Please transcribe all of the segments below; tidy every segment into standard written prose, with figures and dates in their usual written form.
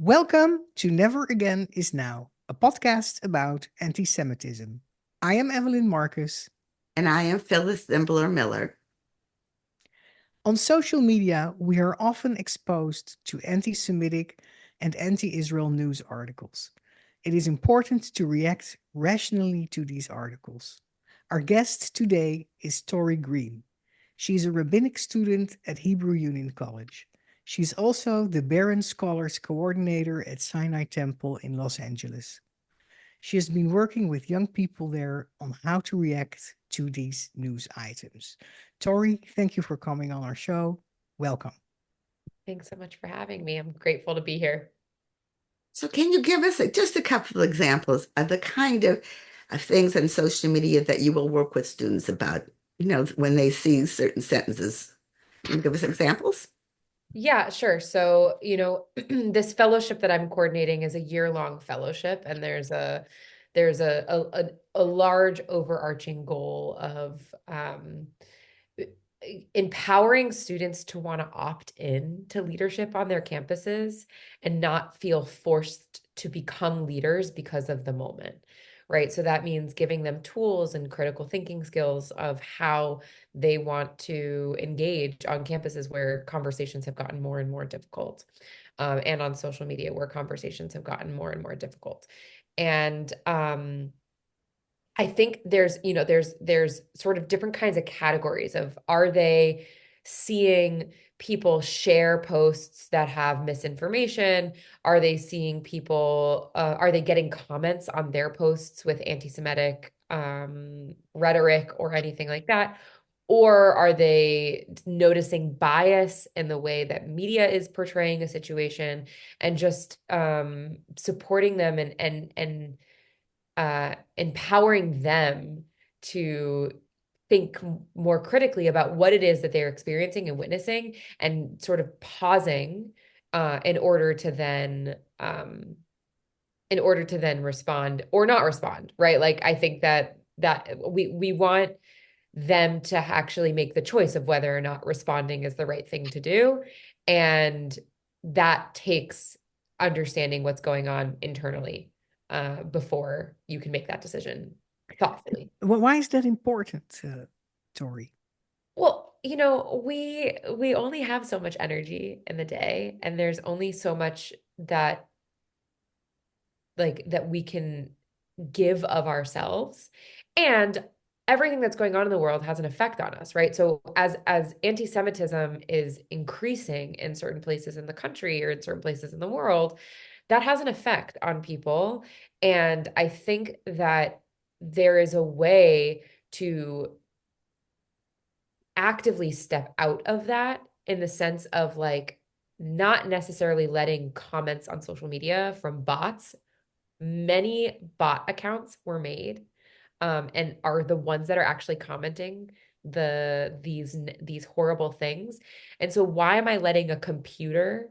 Welcome to Never Again Is Now, a podcast about anti Semitism. I am Evelyn Marcus. And I am Phyllis Zimbler Miller. On social media, we are often exposed to anti Semitic and anti Israel news articles. It is important to react rationally to these articles. Our guest today is Tori Green. She is a rabbinic student at Hebrew Union College. She is also the Barron Scholars Coordinator at Sinai Temple in Los Angeles. She has been working with young people there on how to react to these news items. Tori, thank you for coming on our show. Welcome. Thanks so much for having me. I'm grateful to be here. So, can you give us just a couple of examples of the kind of things on social media that you will work with students about, when they see certain sentences? Can you give us examples? Yeah, sure. So, this fellowship that I'm coordinating is a year-long fellowship, and there's a large overarching goal of empowering students to want to opt in to leadership on their campuses and not feel forced to become leaders because of the moment, right? So that means giving them tools and critical thinking skills of how they want to engage on campuses where conversations have gotten more and more difficult, and on social media where conversations have gotten more and more difficult. And I think there's sort of different kinds of categories of, are they seeing people share posts that have misinformation? Are they seeing people, are they getting comments on their posts with anti-Semitic rhetoric or anything like that? Or are they noticing bias in the way that media is portraying a situation and just supporting them and empowering them to think more critically about what it is that they're experiencing and witnessing, and sort of pausing in order to then respond or not respond, right? Like, I think that we want them to actually make the choice of whether or not responding is the right thing to do. And that takes understanding what's going on internally before you can make that decision thoughtfully. Why is that important, Tori? Well, we only have so much energy in the day, and there's only so much that we can give of ourselves. And everything that's going on in the world has an effect on us, right? So as anti-Semitism is increasing in certain places in the country or in certain places in the world, that has an effect on people. And I think that there is a way to actively step out of that, in the sense of, like, not necessarily letting comments on social media from bots. Many bot accounts were made, and are the ones that are actually commenting these horrible things. And so why am I letting a computer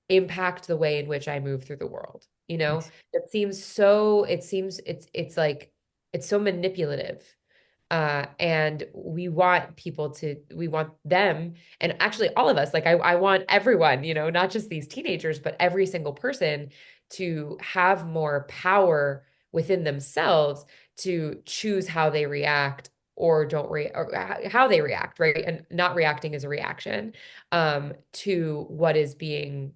impact the way in which I move through the world? Yes. It's like it's so manipulative. And we want them, and actually all of us, like, I want everyone, not just these teenagers, but every single person to have more power within themselves to choose how they react or don't react, or how they react, right? And not reacting is a reaction to what is being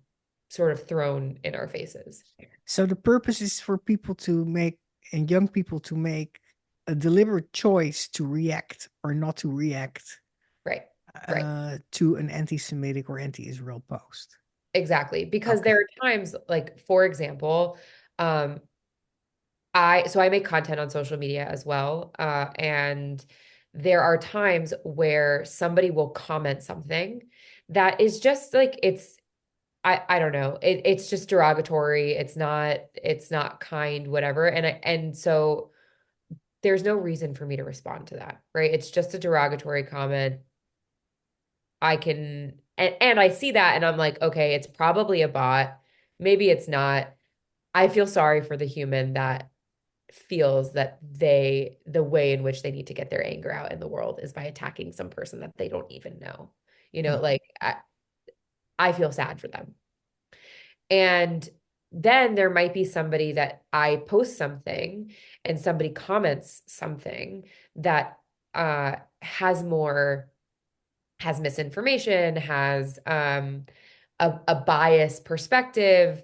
sort of thrown in our faces. So the purpose is for people to make, and young people to make, a deliberate choice to react or not to react Right. Right. to an anti Semitic or anti Israel post. Exactly. Because Okay. there are times, like, for example, um, I make content on social media as well. And there are times where somebody will comment something that is just like, I don't know. It's just derogatory. It's not kind, whatever. And so there's no reason for me to respond to that, right? It's just a derogatory comment. And I see that and I'm like, okay, it's probably a bot. Maybe it's not. I feel sorry for the human that feels that the way in which they need to get their anger out in the world is by attacking some person that they don't even know. Mm. Like, I feel sad for them. And then there might be somebody that I post something and somebody comments something that has more, has misinformation, has a biased perspective.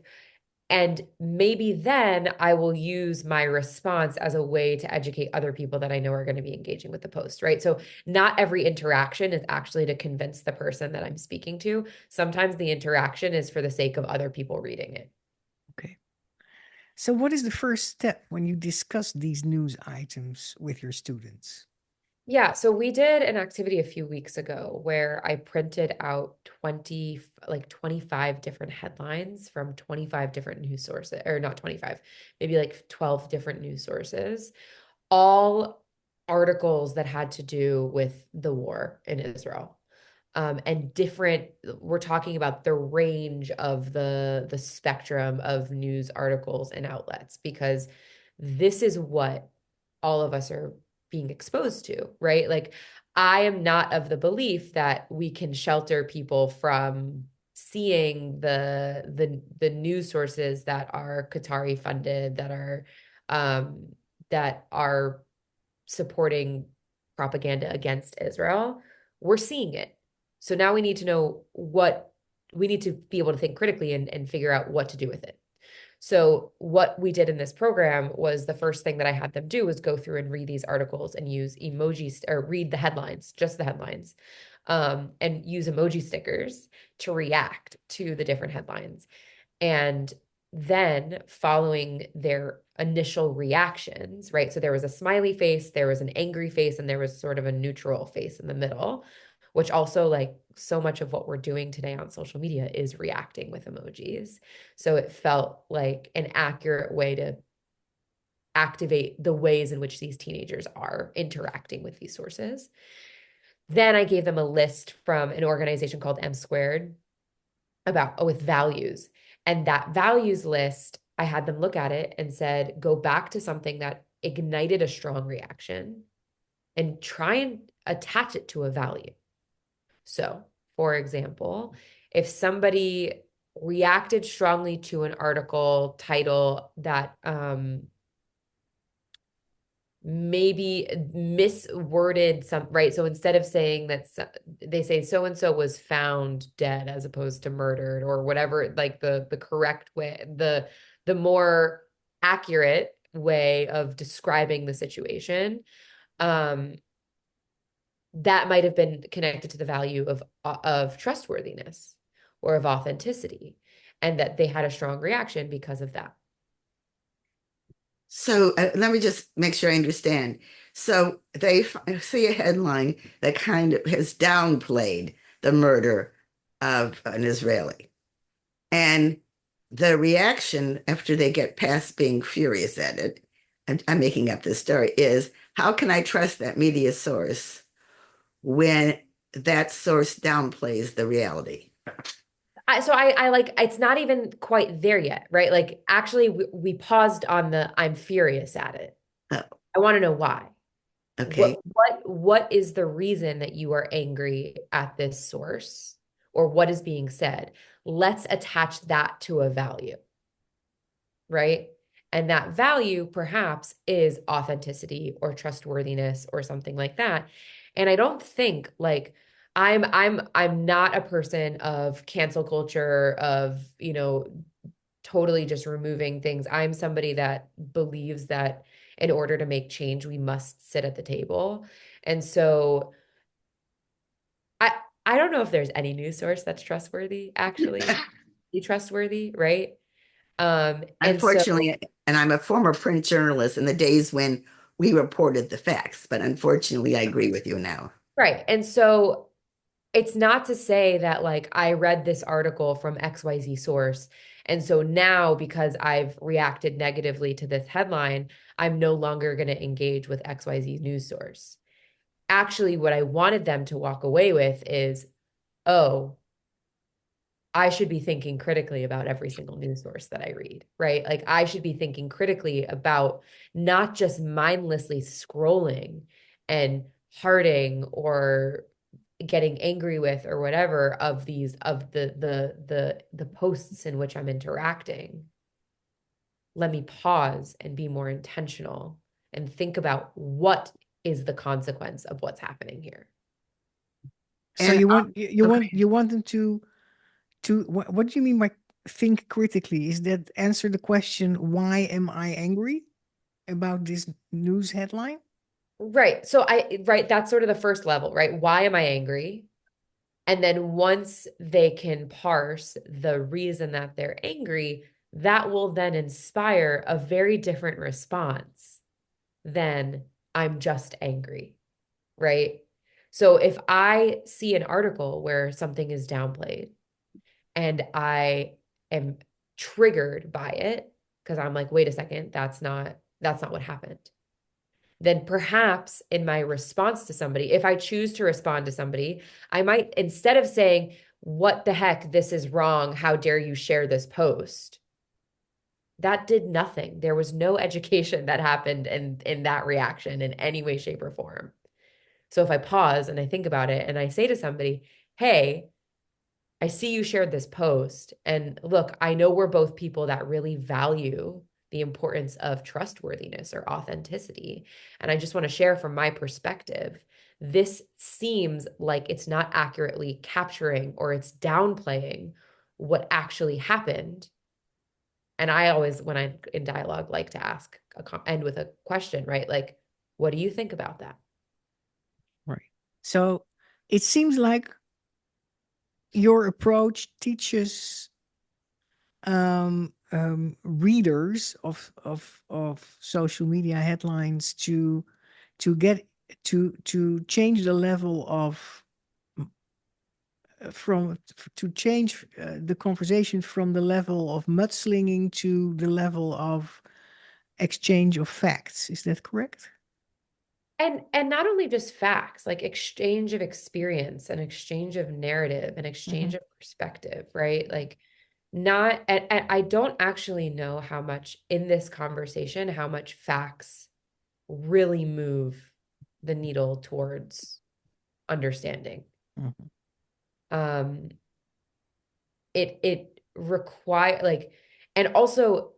And maybe then I will use my response as a way to educate other people that I know are going to be engaging with the post, right? So not every interaction is actually to convince the person that I'm speaking to. Sometimes the interaction is for the sake of other people reading it. Okay. So, what is the first step when you discuss these news items with your students? Yeah, so we did an activity a few weeks ago where I printed out 20, like 25 different headlines from 25 different news sources, or not 25, maybe like 12 different news sources, all articles that had to do with the war in Israel. And different, we're talking about the range of the spectrum of news articles and outlets, because this is what all of us are being exposed to, right? Like, I am not of the belief that we can shelter people from seeing the news sources that are Qatari funded, um that are supporting propaganda against Israel. We're seeing it. So now we need to know what we need to be able to think critically and figure out what to do with it. So what we did in this program was the first thing that I had them do was go through and read these articles and use emojis or read the headlines, just the headlines, and use emoji stickers to react to the different headlines. And then following their initial reactions, right? So there was a smiley face, there was an angry face, and there was sort of a neutral face in the middle, which also, like, so much of what we're doing today on social media is reacting with emojis. So it felt like an accurate way to activate the ways in which these teenagers are interacting with these sources. Then I gave them a list from an organization called M Squared about with values. And that values list, I had them look at it and said, go back to something that ignited a strong reaction and try and attach it to a value. So, for example, if somebody reacted strongly to an article title that maybe misworded some, right? So instead of saying that, they say so and so was found dead as opposed to murdered, or whatever, like the correct way, the more accurate way of describing the situation, um that might have been connected to the value of trustworthiness or of authenticity, and that they had a strong reaction because of that. So let me just make sure I understand. So they see a headline that kind of has downplayed the murder of an Israeli. And the reaction after they get past being furious at it, and I'm making up this story, is how can I trust that media source when that source downplays the reality? I like, it's not even quite there yet, right? Like, actually, we paused on the I'm furious at it. Oh, I want to know why. okay. What is the reason that you are angry at this source, or what is being said? Let's attach that to a value, right? And that value perhaps is authenticity or trustworthiness or something like that. And I don't think, like, I'm not a person of cancel culture, of, totally just removing things. I'm somebody that believes that in order to make change, we must sit at the table. And so I I don't know if there's any news source that's trustworthy, actually, be trustworthy, right? And so, Unfortunately, and I'm a former print journalist in the days when we reported the facts, but unfortunately, I agree with you now. right. And so it's not to say that, like, I read this article from XYZ source, and so now because I've reacted negatively to this headline, I'm no longer going to engage with XYZ news source. Actually, what I wanted them to walk away with is, oh, I should be thinking critically about every single news source that I read, right? Like, I should be thinking critically about not just mindlessly scrolling and hearting or getting angry with or whatever of these, of the posts in which I'm interacting. let me pause and be more intentional and think about what is the consequence of what's happening here. So And okay. you want them to what do you mean by think critically? Is that answer the question, why am I angry about this news headline? Right. Right, that's sort of the first level, right? Why am I angry? And then once they can parse the reason that they're angry, that will then inspire a very different response than I'm just angry, right? So if I see an article where something is downplayed and I am triggered by it because I'm like, wait a second, that's not what happened. Then perhaps in my response to somebody, if I choose to respond to somebody, I might, instead of saying, what the heck, this is wrong, how dare you share this post? That did nothing. There was no education that happened in that reaction in any way, shape, or form. So if I pause and I think about it and I say to somebody, hey, I see you shared this post. And look, I know we're both people that really value the importance of trustworthiness or authenticity. And I just want to share from my perspective, this seems like it's not accurately capturing or it's downplaying what actually happened. And I always, when I'm in dialogue, like to ask, end with a question, right? Like, what do you think about that? Right. So it seems like your approach teaches readers of social media headlines to get to change the level of from to change the conversation from the level of mudslinging to the level of exchange of facts. Is that correct? And not only just facts, like exchange of experience and exchange of narrative and exchange Mhm. of perspective, right? Like not and I don't actually know how much in this conversation, how much facts really move the needle towards understanding. Mhm. Um, it require like, and also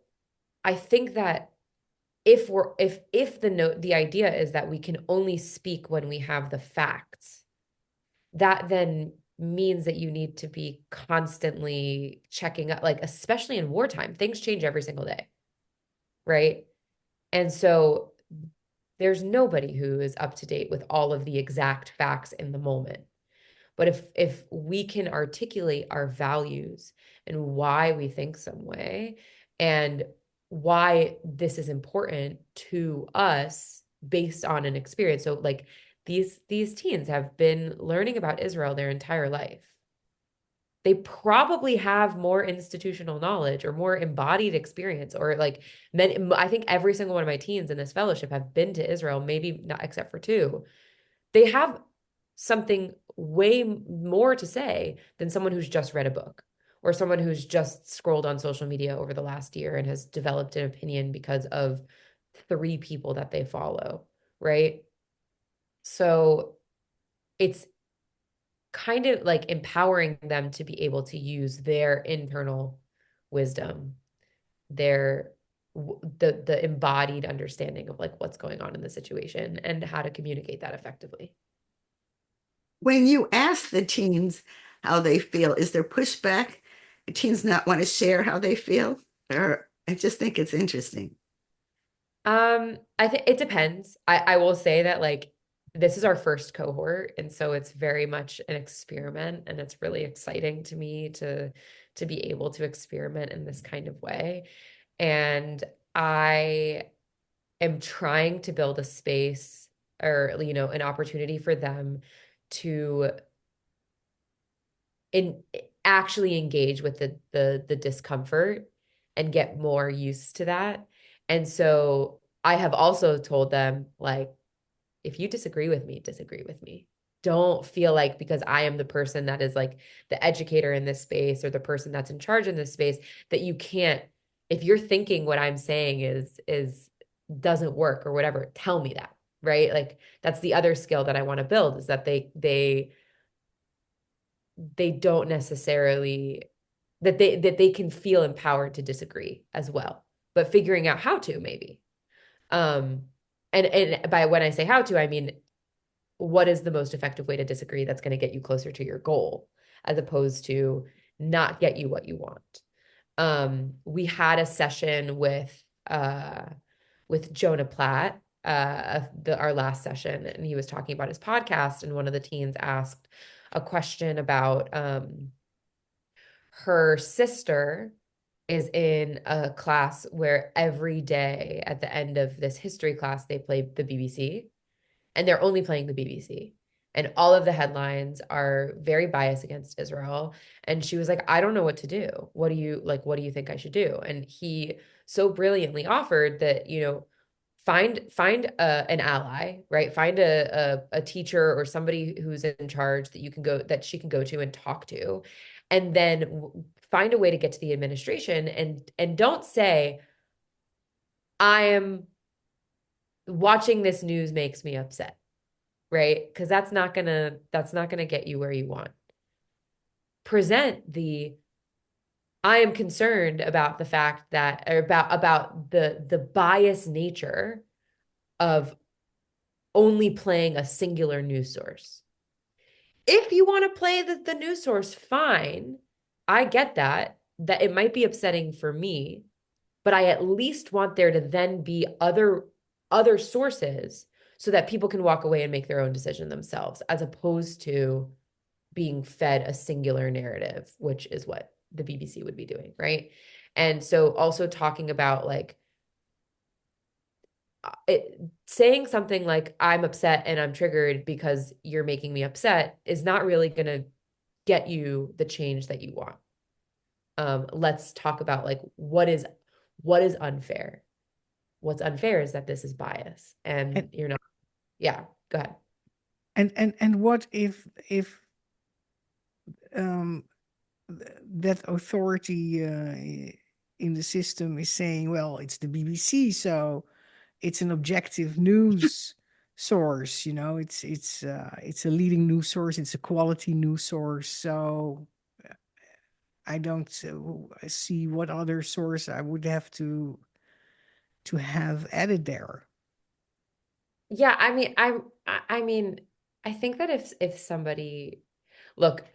I think that if the idea is that we can only speak when we have the facts, that then means that you need to be constantly checking up, like especially in wartime, things change every single day, right? And so there's nobody who is up to date with all of the exact facts in the moment. But if we can articulate our values and why we think some way and why this is important to us based on an experience. So like these teens have been learning about Israel their entire life. They probably have more institutional knowledge or more embodied experience or like I think every single one of my teens in this fellowship have been to Israel, maybe not except for two. They have something way more to say than someone who's just read a book or someone who's just scrolled on social media over the last year and has developed an opinion because of three people that they follow, right? So it's kind of like empowering them to be able to use their internal wisdom, their the embodied understanding of like what's going on in the situation and how to communicate that effectively. When you ask the teens how they feel, is there pushback? Do teens not want to share how they feel? Or I just think it's interesting. I think it depends. I will say that like this is our first cohort, and so it's very much an experiment, and it's really exciting to me to be able to experiment in this kind of way. And I am trying to build a space or an opportunity for them to in actually engage with the discomfort and get more used to that. And so I have also told them like if you disagree with me, disagree with me. Don't feel like because I am the person that is like the educator in this space or the person that's in charge in this space that you can't, if you're thinking what I'm saying is doesn't work or whatever, tell me that, right? Like that's the other skill that I want to build is that they don't necessarily that they can feel empowered to disagree as well, but figuring out how to maybe. Um, and by when I say how to, I mean what is the most effective way to disagree that's going to get you closer to your goal, as opposed to not get you what you want. We had a session with Jonah Platt, our last session, and he was talking about his podcast, and one of the teens asked a question about her sister is in a class where every day at the end of this history class they play the BBC, and they're only playing the BBC. And all of the headlines are very biased against Israel. And she was like, I don't know what to do. What do you think I should do? And he so brilliantly offered that, find an ally, right? Find a teacher or somebody who's in charge that she can go to and talk to. And then find a way to get to the administration, and don't say, I am watching this news makes me upset, right? Because that's not gonna get you where you want. Present the I am concerned about the fact that, or about the biased nature of only playing a singular news source. If you want to play the news source, fine. I get that it might be upsetting for me, but I at least want there to then be other sources so that people can walk away and make their own decision themselves, as opposed to being fed a singular narrative, which is what the BBC would be doing, right? And so also talking about like saying something like, I'm upset and I'm triggered because you're making me upset, is not really going to get you the change that you want. Let's talk about like what is unfair. What's unfair is that this is bias, and And you're not. Yeah, go ahead. and what if um that authority in the system is saying, well, it's the BBC, so it's an objective news source, it's a leading news source, it's a quality news source, so I don't see what other source I would have to have added there. Yeah, I mean, I think that if somebody, look,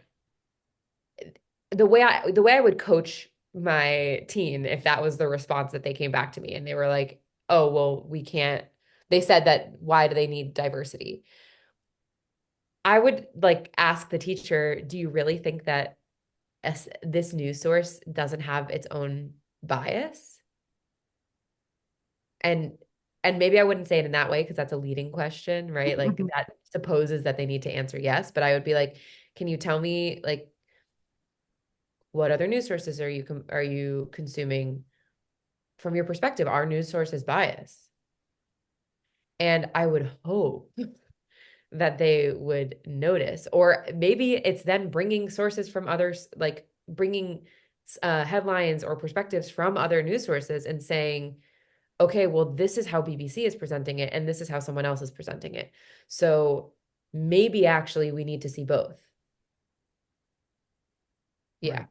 the way I would coach my teen, if that was the response that they came back to me and they were like, "Oh, well, we can't." They said that, why do they need diversity? I would like ask the teacher, "Do you really think that this news source doesn't have its own bias?" And and maybe I wouldn't say it in that way because that's a leading question, right? Like that supposes that they need to answer yes, but I would be like, "Can you tell me like what other news sources are you consuming from your perspective? Our news source is biased." And I would hope that they would notice, or maybe it's then bringing sources from others, like bringing headlines or perspectives from other news sources and saying, okay, well, this is how BBC is presenting it, and this is how someone else is presenting it. So maybe actually we need to see both. Yeah. Right.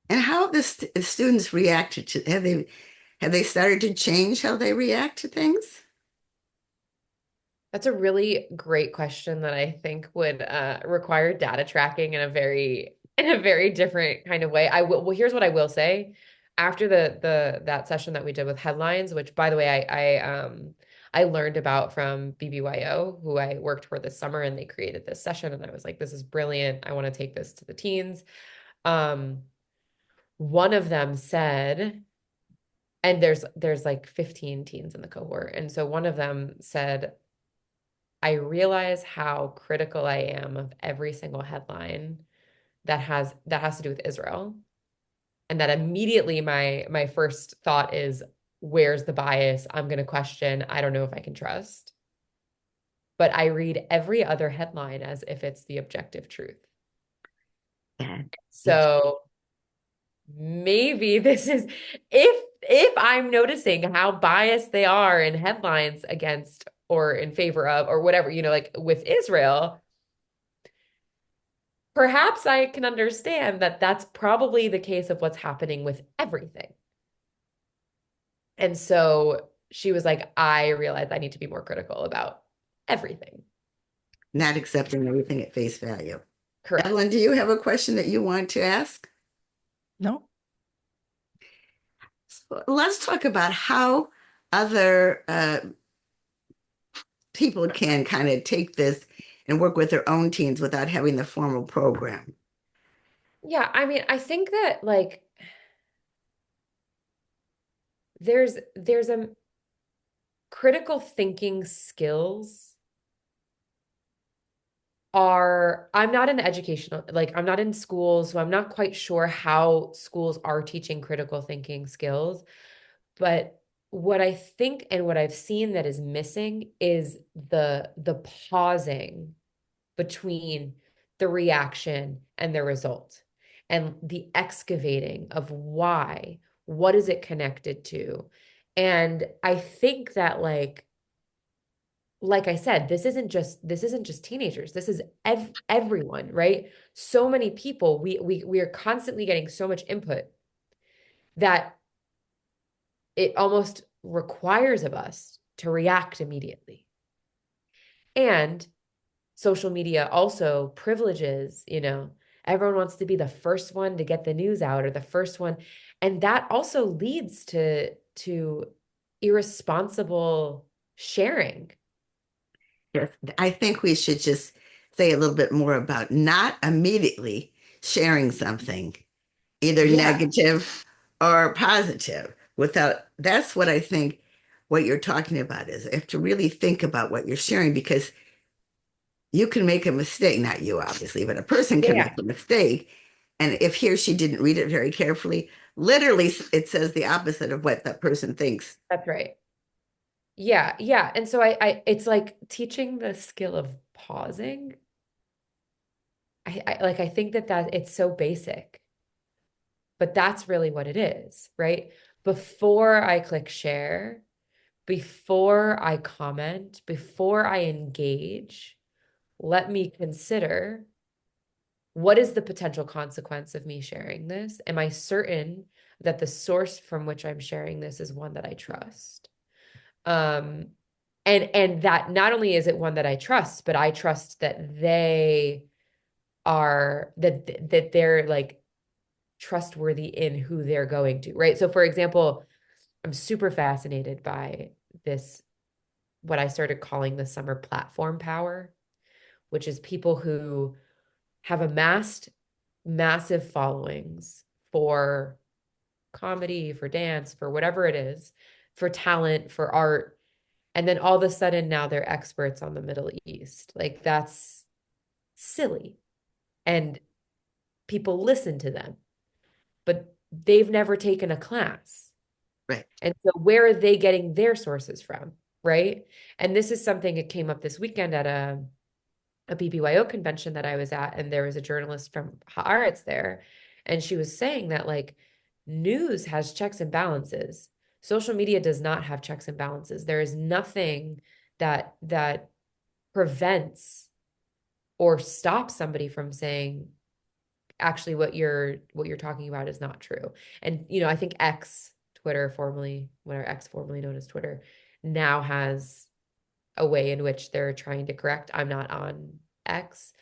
And how have the students reacted to, have they started to change how they react to things? That's a really great question that I think would require data tracking in a very different kind of way. Well, here's what I will say. After that session that we did with headlines, which by the way I learned about from BBYO, who I worked for this summer, and they created this session, and I was like, this is brilliant. I want to take this to the teens. Um, One of them said, and there's like 15 teens in the cohort, and so one of them said, I realize how critical I am of every single headline that has to do with Israel. And that immediately my first thought is, where's the bias? I'm going to question. I don't know if I can trust. But I read every other headline as if it's the objective truth. Yeah. Yes. So maybe this is, if I'm noticing how biased they are in headlines against or in favor of or whatever, like with Israel, perhaps I can understand that that's probably the case of what's happening with everything. And so she was like, I realized I need to be more critical about everything. Not accepting everything at face value. Correct. Evelyn, do you have a question that you want to ask? No? So let's talk about how other people can kind of take this and work with their own teens without having the formal program. Yeah, I mean, I think that like there's a critical thinking skills are I'm not in the educational like I'm not in schools, so I'm not quite sure how schools are teaching critical thinking skills. But what I think and what I've seen that is missing is the pausing between the reaction and the result and the excavating of why, what is it connected to? And I think that like I said, this isn't just teenagers. This is everyone, right? So many people, we are constantly getting so much input that it almost requires of us to react immediately. And social media also privileges, everyone wants to be the first one to get the news out or the first one. And that also leads to irresponsible sharing. Yes, I think we should just say a little bit more about not immediately sharing something, either Yeah. negative or positive, without that's what I think what you're talking about is. You have to really think about what you're sharing because you can make a mistake, not you obviously, but a person can Yeah, make a mistake. And if he or she didn't read it very carefully, literally it says the opposite of what that person thinks. that's right. Yeah, yeah. And so I it's like teaching the skill of pausing. I think that it's so basic, but that's really what it is, right? Before I click share, before I comment, before I engage, let me consider what is the potential consequence of me sharing this? Am I certain that the source from which I'm sharing this is one that I trust? Um, and that not only is it one that I trust, but I trust that they're like trustworthy in who they're going to, right? So for example, I'm super fascinated by this, what I started calling the summer platform power, which is people who have amassed massive followings for comedy, for dance, for whatever it is, for talent, for art. And then all of a sudden now they're experts on the Middle East. Like that's silly. And people listen to them, but they've never taken a class. Right. And so where are they getting their sources from? Right. And this is something that came up this weekend at a BBYO convention that I was at, and there was a journalist from Haaretz there, and she was saying that like news has checks and balances. Social media does not have checks and balances. There is nothing that prevents or stops somebody from saying actually what you're talking about is not true. And I think Twitter, formerly whatever X formerly known as Twitter, now has a way in which they're trying to correct. I'm not on X,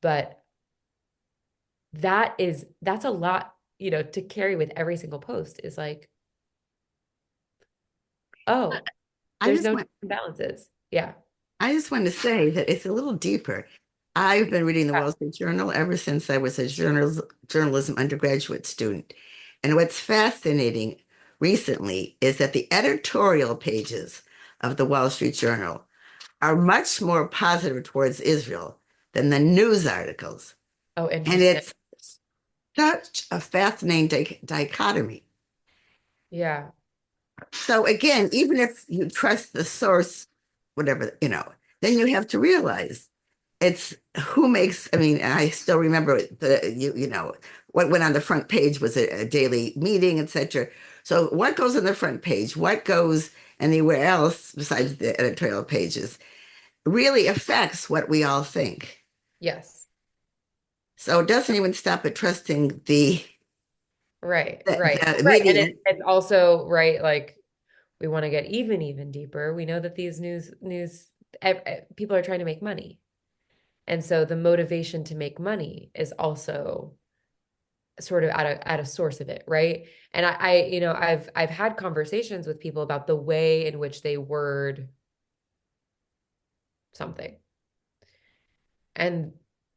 but that's a lot, to carry with every single post is like, oh, I there's just no want balances. Yeah. I just want to say that it's a little deeper. I've been reading the Yeah. Wall Street Journal ever since I was a journalism undergraduate student. And what's fascinating recently is that the editorial pages of the Wall Street Journal are much more positive towards Israel than the news articles. Oh, And interesting. it's such a fascinating dichotomy. Yeah. So again, even if you trust the source, whatever, then you have to realize it's who makes, I mean, I still remember what went on the front page was a daily meeting, etc. So what goes on the front page, what goes anywhere else besides the editorial pages really affects what we all think. Yes. So it doesn't even stop at trusting the Right. the, Right. the Right. And media. it's also right, like We want to get even deeper. We know that these news people are trying to make money. And so the motivation to make money is also sort of at a source of it, right? And I've had conversations with people about the way in which they word something. And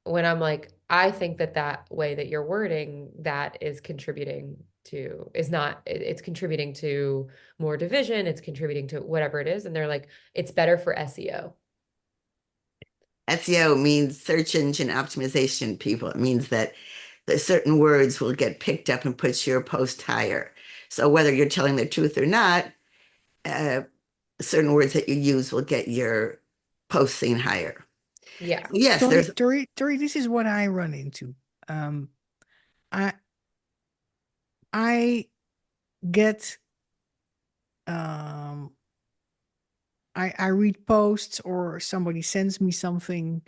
when I'm like, I think that that way that you're wording that is contributing to is not it's contributing to more division, it's contributing to whatever it is. And they're like, it's better for SEO. SEO means search engine optimization, people. It means that the certain words will get picked up and put your post higher. So whether you're telling the truth or not, uh, certain words that you use will get your post seen higher. Yeah. So yes, there's Tori, this is what I run into. Um, I I get um I read posts or somebody sends me something,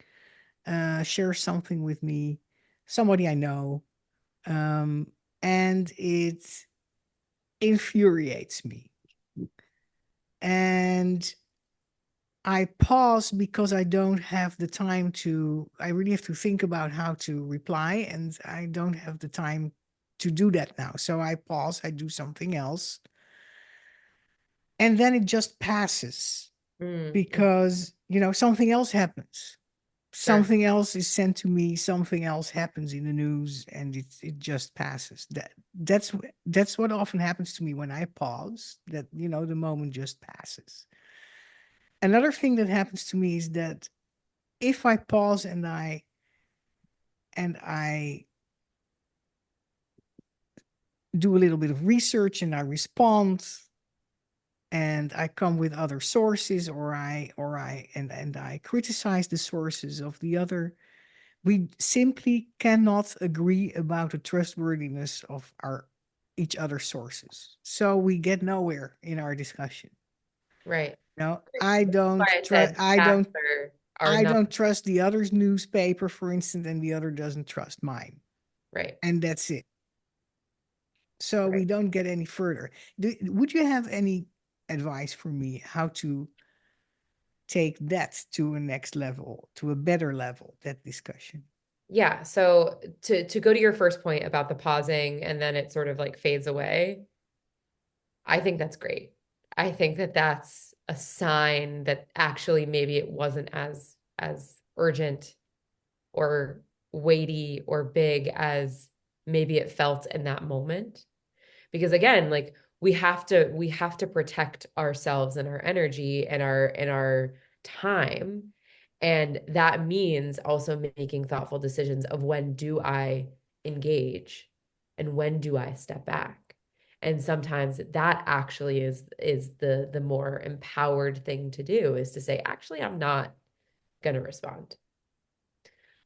shares something with me, somebody I know, um, and it infuriates me. And I pause because I don't have the time to, I really have to think about how to reply, and I don't have the time to do that now. So I pause, I do something else, and then it just passes Mm, because, something else happens. sure. Something else is sent to me, something else happens in the news, and it just passes. That's what often happens to me when I pause, that the moment just passes. Another thing that happens to me is that if I pause and I do a little bit of research and I respond and I come with other sources, or I criticize the sources of the other, we simply cannot agree about the trustworthiness of our each other's sources. So we get nowhere in our discussion. Right. No, That's why I said facts are I not don't trust the other's newspaper, for instance, and the other doesn't trust mine. right. And that's it. So we Right. don't get any further. Would you have any advice for me how to take that to a next level, to a better level, that discussion? Yeah. So to go to your first point about the pausing and then it sort of like fades away, I think that's great. I think that that's a sign that actually maybe it wasn't as urgent or weighty or big as maybe it felt in that moment. Because again, like we have to protect ourselves and our energy and our time. And that means also making thoughtful decisions of when do I engage and when do I step back. And sometimes that actually is the more empowered thing to do, is to say, actually, I'm not going to respond.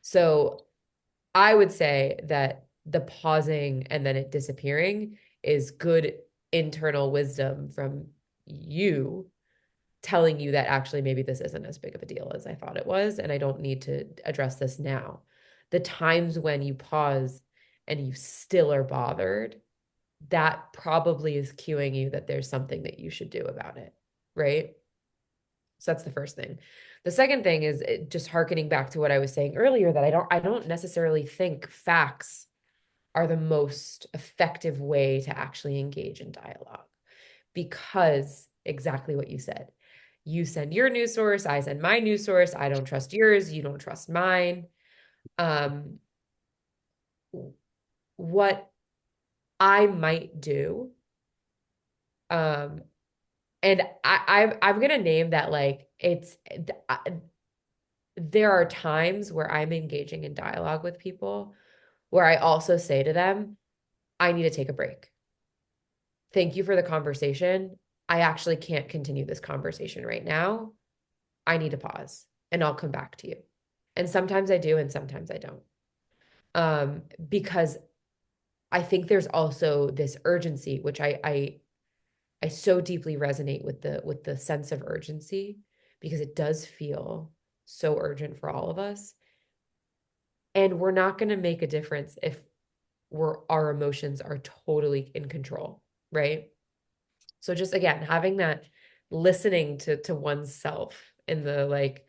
So I would say that the pausing and then it disappearing is good internal wisdom from you, telling you that actually maybe this isn't as big of a deal as I thought it was, and I don't need to address this now. The times when you pause and you still are bothered, that probably is cueing you that there's something that you should do about it, right? So that's the first thing. The second thing is just harkening back to what I was saying earlier, that I don't necessarily think facts are the most effective way to actually engage in dialogue, because exactly what you said. You send your news source, I send my news source. I don't trust yours, you don't trust mine. Um, what I might do, um, and I'm gonna name that, like, there are times where I'm engaging in dialogue with people where I also say to them, I need to take a break. Thank you for the conversation. I actually can't continue this conversation right now. I need to pause and I'll come back to you. And sometimes I do, and sometimes I don't. Because I think there's also this urgency, which I so deeply resonate with the sense of urgency, because it does feel so urgent for all of us. And we're not going to make a difference if our emotions are totally in control, right? So just again, having that listening to oneself in the like,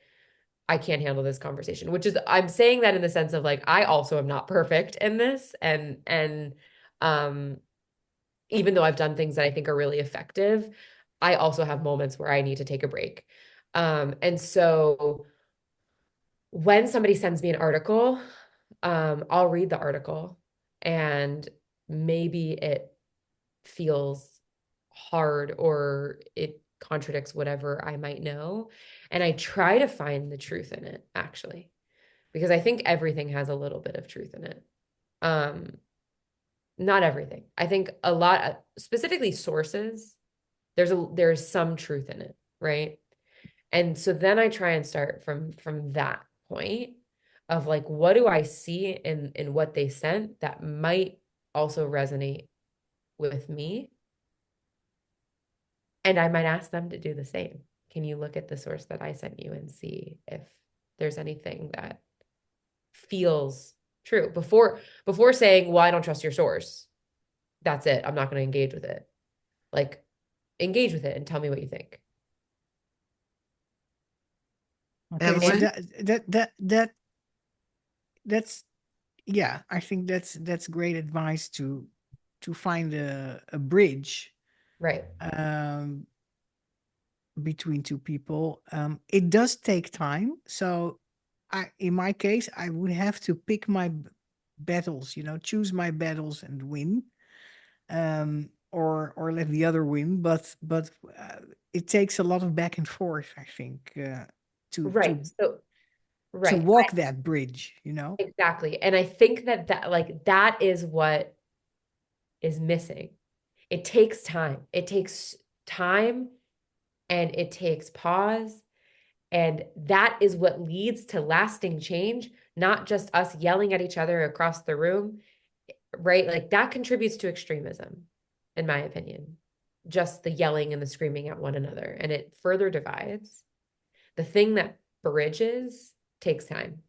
I can't handle this conversation, which is I'm saying that in the sense of like I also am not perfect in this and um even though I've done things that I think are really effective, I also have moments where I need to take a break. And so when somebody sends me an article, I'll read the article and maybe it feels hard or it contradicts whatever I might know. And I try to find the truth in it, actually, because I think everything has a little bit of truth in it. Um, Not everything. I think a lot, specifically sources, there's some truth in it, right? And so then I try and start from that point of like, what do I see in what they sent that might also resonate with me? And I might ask them to do the same. Can you look at the source that I sent you and see if there's anything that feels true before saying, well, I don't trust your source. That's it. I'm not going to engage with it. Like engage with it and tell me what you think. Okay, so Evelyn? that's yeah, I think that's great advice to find a bridge Right. um between two people. It does take time. So in my case, I would have to pick my battles, choose my battles and win, or let the other win. But it takes a lot of back and forth, I think, to Right. to So, to right. walk that bridge. Exactly. And I think that like that is what is missing. It takes time. It takes time and it takes pause. And that is what leads to lasting change, not just us yelling at each other across the room, right? Like that contributes to extremism, in my opinion. Just the yelling and the screaming at one another. And it further divides. The thing that bridges takes time.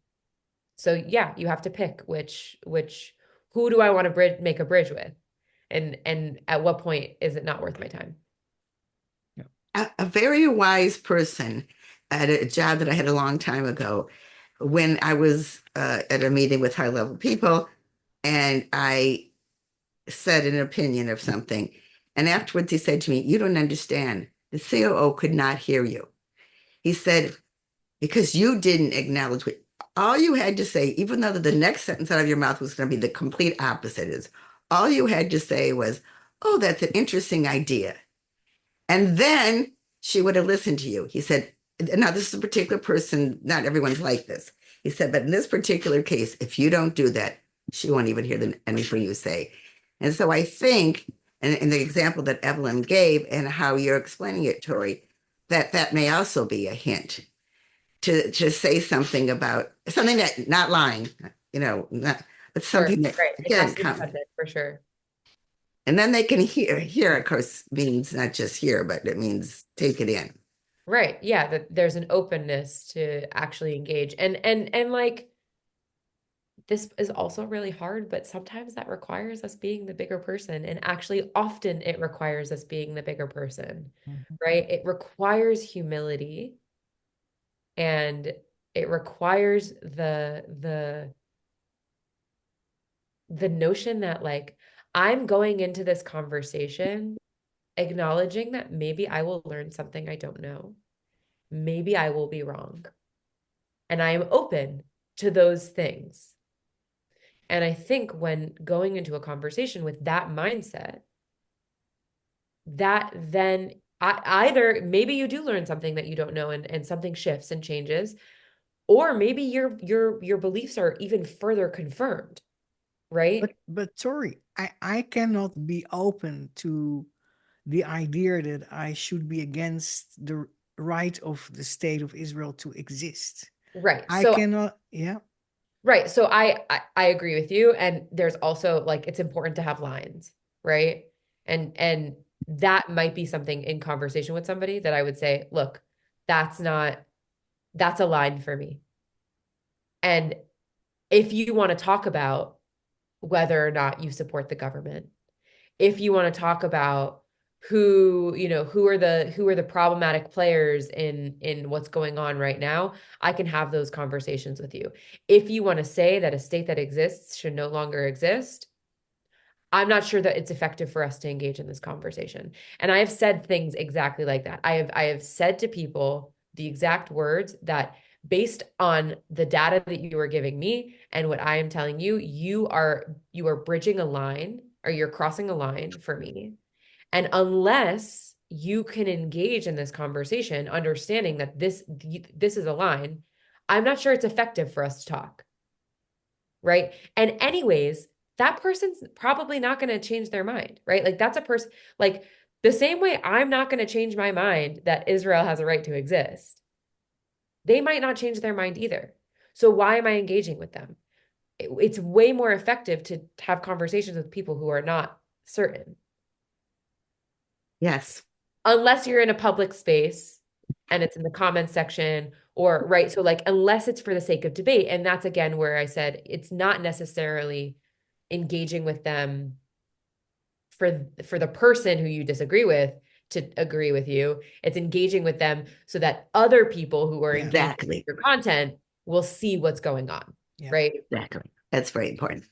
So yeah, you have to pick which who do I want to make a bridge with? And at what point is it not worth my time? Yeah. A very wise person at a job that I had a long time ago, when I was at a meeting with high level people and I said an opinion of something. And afterwards, he said to me, "You don't understand. The COO could not hear you." He said, "Because you didn't acknowledge what all you had to say, even though the next sentence out of your mouth was going to be the complete opposite, is all you had to say was, 'Oh, that's an interesting idea.' And then she would have listened to you." He said, "Now, this is a particular person, not everyone's like this." He said, "But in this particular case, if you don't do that, she won't even hear anything you say." And so I think, and in the example that Evelyn gave and how you're explaining it, Tori, that that may also be a hint to say something about something that not lying, not, but Sure. something that Right. It has again to be defended for sure. and then they can hear, of course, means not just hear, but it means take it in. Right. Yeah, that there's an openness to actually engage. And like this is also really hard, but sometimes that requires us being the bigger person. And actually often it requires us being the bigger person, Mhm. right? It requires humility and it requires the notion that like I'm going into this conversation acknowledging that maybe I will learn something I don't know. Maybe I will be wrong. And I am open to those things. And I think when going into a conversation with that mindset, that then either maybe you do learn something that you don't know and something shifts and changes, or maybe your beliefs are even further confirmed, But right? but Tori, I cannot be open to the idea that I should be against the right of the state of Israel to exist. Right. I So cannot, yeah. right. So I agree with you. And there's also like it's important to have lines, right? And that might be something in conversation with somebody that I would say, look, that's not that's a line for me. And if you want to talk about whether or not you support the government, if you want to talk about who are the problematic players in what's going on right now, I can have those conversations with you. If you want to say that a state that exists should no longer exist, I'm not sure that it's effective for us to engage in this conversation. And I have said things exactly like that. I have said to people the exact words that, based on the data that you are giving me and what I am telling you, you are bridging a line, or you're crossing a line for me. And unless you can engage in this conversation, understanding that this is a line, I'm not sure it's effective for us to talk. Right. And anyways, that person's probably not going to change their mind, right? Like, that's a person, like, the same way I'm not going to change my mind that Israel has a right to exist, they might not change their mind either. So why am I engaging with them? It's way more effective to have conversations with people who are not certain. Yes. Unless you're in a public space and it's in the comments section, or right. So, like, unless it's for the sake of debate. And that's again where I said it's not necessarily engaging with them for the person who you disagree with to agree with you. It's engaging with them so that other people who are Yeah. engaging with Exactly. your content will see what's going on. Yeah. Right. Exactly. That's very important.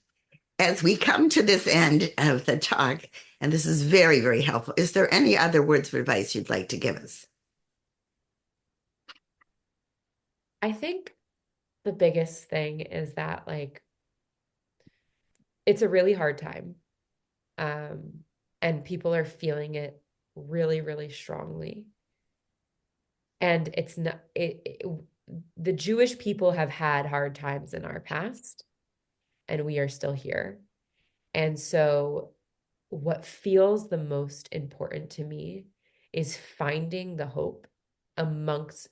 As we come to this end of the talk, and this is very, very helpful, is there any other words of advice you'd like to give us? I think the biggest thing is that, like, it's a really hard time. And people are feeling it really, really strongly. And it's not the Jewish people have had hard times in our past, and we are still here. And so what feels the most important to me is finding the hope amidst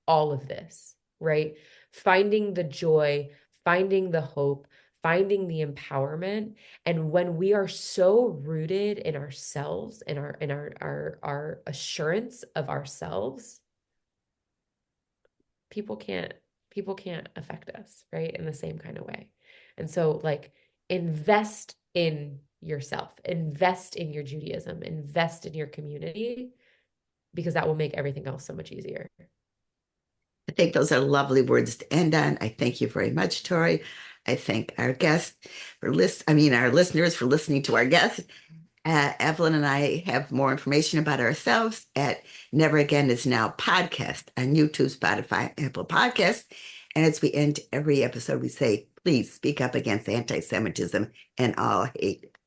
all of this, right? Finding the joy, finding the hope, finding the empowerment. And when we are so rooted in ourselves, in our assurance of ourselves, people can't affect us, right? In the same kind of way. And so, like, invest in yourself, invest in your Judaism, invest in your community, because that will make everything else so much easier. I think those are lovely words to end on. I thank you very much, Tori. I thank our guests our listeners for listening to our guests. Evelyn and I have more information about ourselves at Never Again Is Now podcast on YouTube, Spotify, Apple Podcasts. And as we end every episode, we say, please speak up against anti Semitism and all hate.